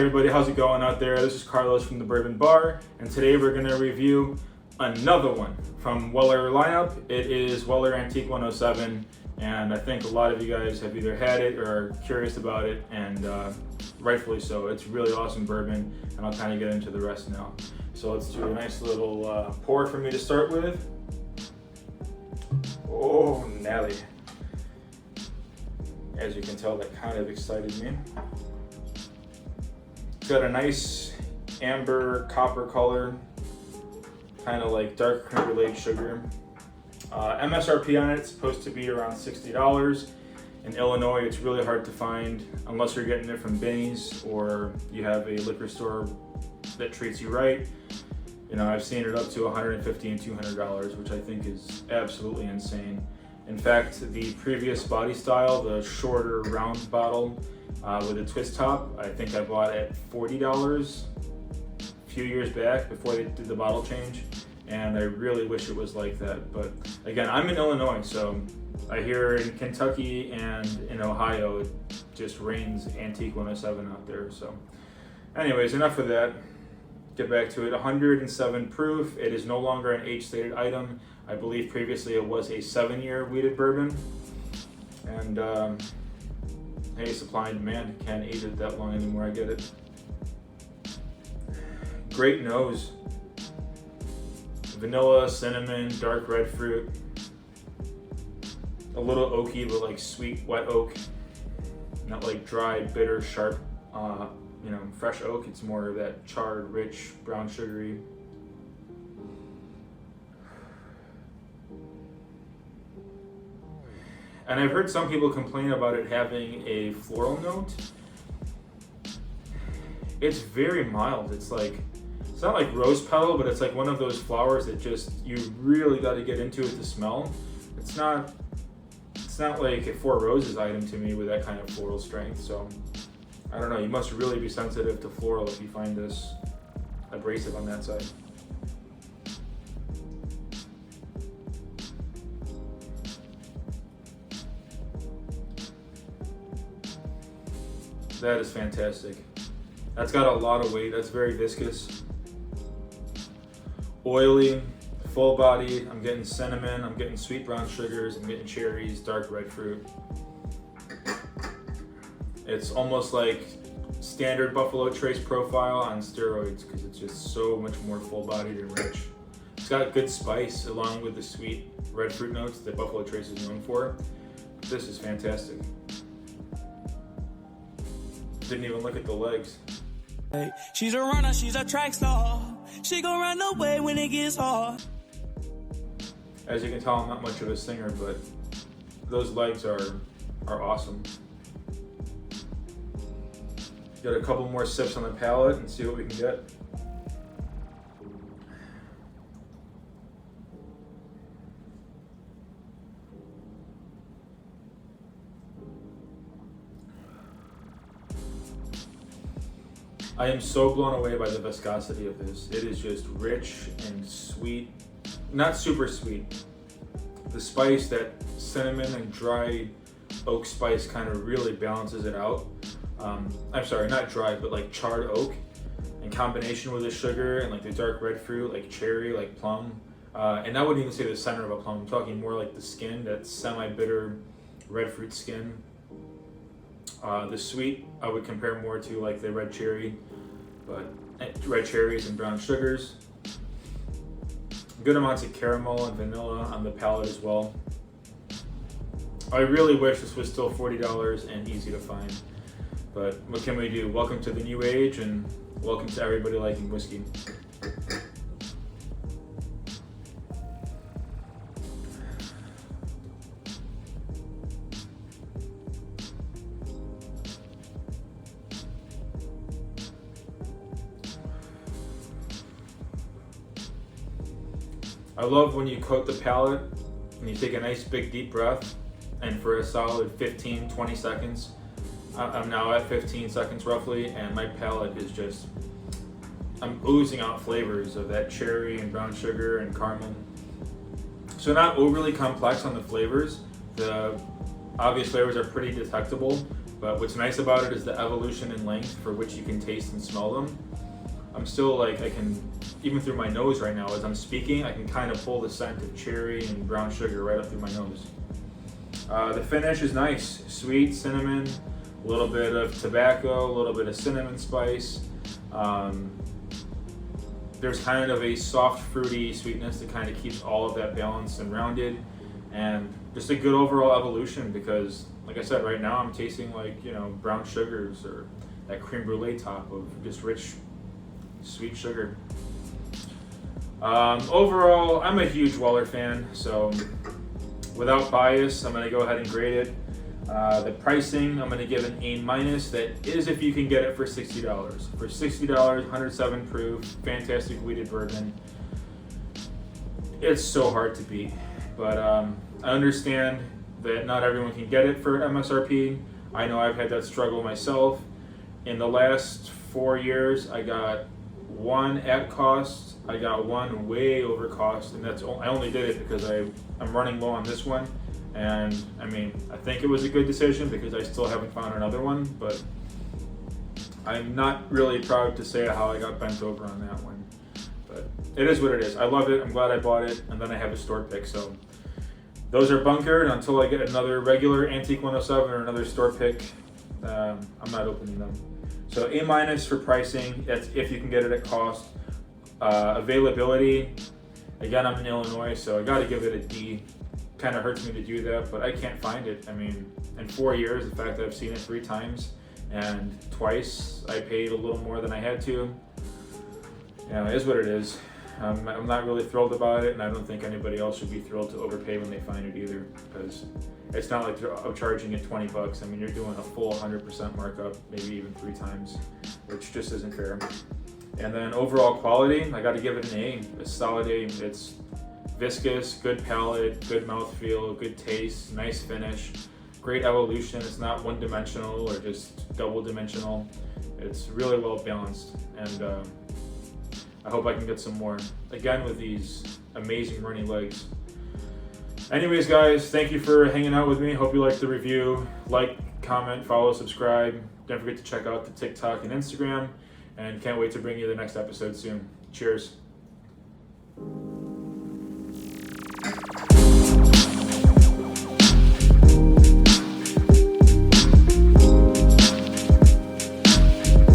everybody, how's it going out there? This is Carlos from the Bourbon Bar, and today we're going to review another one from Weller lineup. It is Weller Antique 107, and I think a lot of you guys have either had it or are curious about it, and rightfully so. It's really awesome bourbon, and I'll kind of get into the rest now. So let's do a nice little pour for me to start with. Oh, Nelly. As you can tell, that kind of excited me. It's got a nice amber copper color, kind of like dark Creme Brulee sugar. MSRP on it's supposed to be around $60. In Illinois, it's really hard to find unless you're getting it from Binny's or you have a liquor store that treats you right. You know, I've seen it up to $150 and $200, which I think is absolutely insane. In fact, the previous body style, the shorter round bottle with a twist top, I think I bought at $40 a few years back before they did the bottle change, and I really wish it was like that. But again, I'm in Illinois, so I hear in Kentucky and in Ohio it just rains Antique 107 out there. So anyways, enough of that. Get back to it. 107 proof. It is no longer an age-stated item. I believe previously it was a 7-year wheated bourbon, and hey, supply and demand, can't age it that long anymore. I get it. Great nose. Vanilla, cinnamon, dark red fruit. A little oaky, but like sweet wet oak. Not like dry, bitter, sharp, fresh oak. It's more of that charred, rich, brown sugary. And I've heard some people complain about it having a floral note. It's very mild. It's not like rose petal, but it's like one of those flowers that just, you really got to get into it to smell. It's not like a Four Roses item to me with that kind of floral strength. So I don't know, you must really be sensitive to floral if you find this abrasive on that side. That is fantastic. That's got a lot of weight. That's very viscous. Oily, full body. I'm getting cinnamon. I'm getting sweet brown sugars. I'm getting cherries, dark red fruit. It's almost like standard Buffalo Trace profile on steroids because it's just so much more full bodied and rich. It's got good spice along with the sweet red fruit notes that Buffalo Trace is known for. This is fantastic. Didn't even look at the legs. She's a runner, she's a track star. She gon' run away when it gets hard. As you can tell, I'm not much of a singer, but those legs are awesome. Got a couple more sips on the palate and see what we can get. I am so blown away by the viscosity of this. It is just rich and sweet, not super sweet. The spice, that cinnamon and dry oak spice kind of really balances it out. I'm sorry, not dry, but like charred oak in combination with the sugar and like the dark red fruit, like cherry, like plum. And I wouldn't even say the center of a plum. I'm talking more like the skin, that semi-bitter red fruit skin. The sweet, I would compare more to like the red cherry, but red cherries and brown sugars. Good amounts of caramel and vanilla on the palate as well. I really wish this was still $40 and easy to find, but what can we do? Welcome to the new age, and welcome to everybody liking whiskey. I love when you coat the palate and you take a nice big deep breath, and for a solid 15-20 seconds, I'm now at 15 seconds roughly, and my palate is just, I'm oozing out flavors of that cherry and brown sugar and caramel. So not overly complex on the flavors. The obvious flavors are pretty detectable, But what's nice about it is the evolution in length for which you can taste and smell them. I'm still like, I can, even through my nose right now, as I'm speaking, I can kind of pull the scent of cherry and brown sugar right up through my nose. The finish is nice, sweet, cinnamon, a little bit of tobacco, a little bit of cinnamon spice. There's kind of a soft, fruity sweetness that kind of keeps all of that balanced and rounded, and just a good overall evolution because, like I said, right now I'm tasting like, you know, brown sugars or that creme brulee top of just rich, sweet sugar. Overall, I'm a huge Weller fan, so without bias, I'm going to go ahead and grade it. The pricing, I'm going to give an A-. That is if you can get it for $60. For $60, 107 proof, fantastic wheated bourbon. It's so hard to beat. But I understand that not everyone can get it for MSRP. I know I've had that struggle myself. In the last 4 years, I got one at cost, I got one way over cost, and I only did it because I'm running low on this one. And I mean, I think it was a good decision because I still haven't found another one, but I'm not really proud to say how I got bent over on that one. But it is what it is. I love it. I'm glad I bought it, and then I have a store pick. So those are bunkered until I get another regular Antique 107 or another store pick. I'm not opening them. So A- for pricing. That's if you can get it at cost. Availability. Again, I'm in Illinois, so I got to give it a D. Kind of hurts me to do that, but I can't find it. I mean, in 4 years, the fact that I've seen it 3 times and twice I paid a little more than I had to, yeah, it is what it is. I'm not really thrilled about it, and I don't think anybody else should be thrilled to overpay when they find it either, because it's not like they're upcharging it $20. I mean, you're doing a full 100% markup, maybe even 3 times, which just isn't fair. And then overall quality, I got to give it an A, a solid A. It's viscous, good palate, good mouthfeel, good taste, nice finish, great evolution. It's not one-dimensional or just double-dimensional. It's really well balanced, and I hope I can get some more, again, with these amazing runny legs. Anyways, guys, thank you for hanging out with me. Hope you liked the review. Like, comment, follow, subscribe. Don't forget to check out the TikTok and Instagram, and can't wait to bring you the next episode soon. Cheers.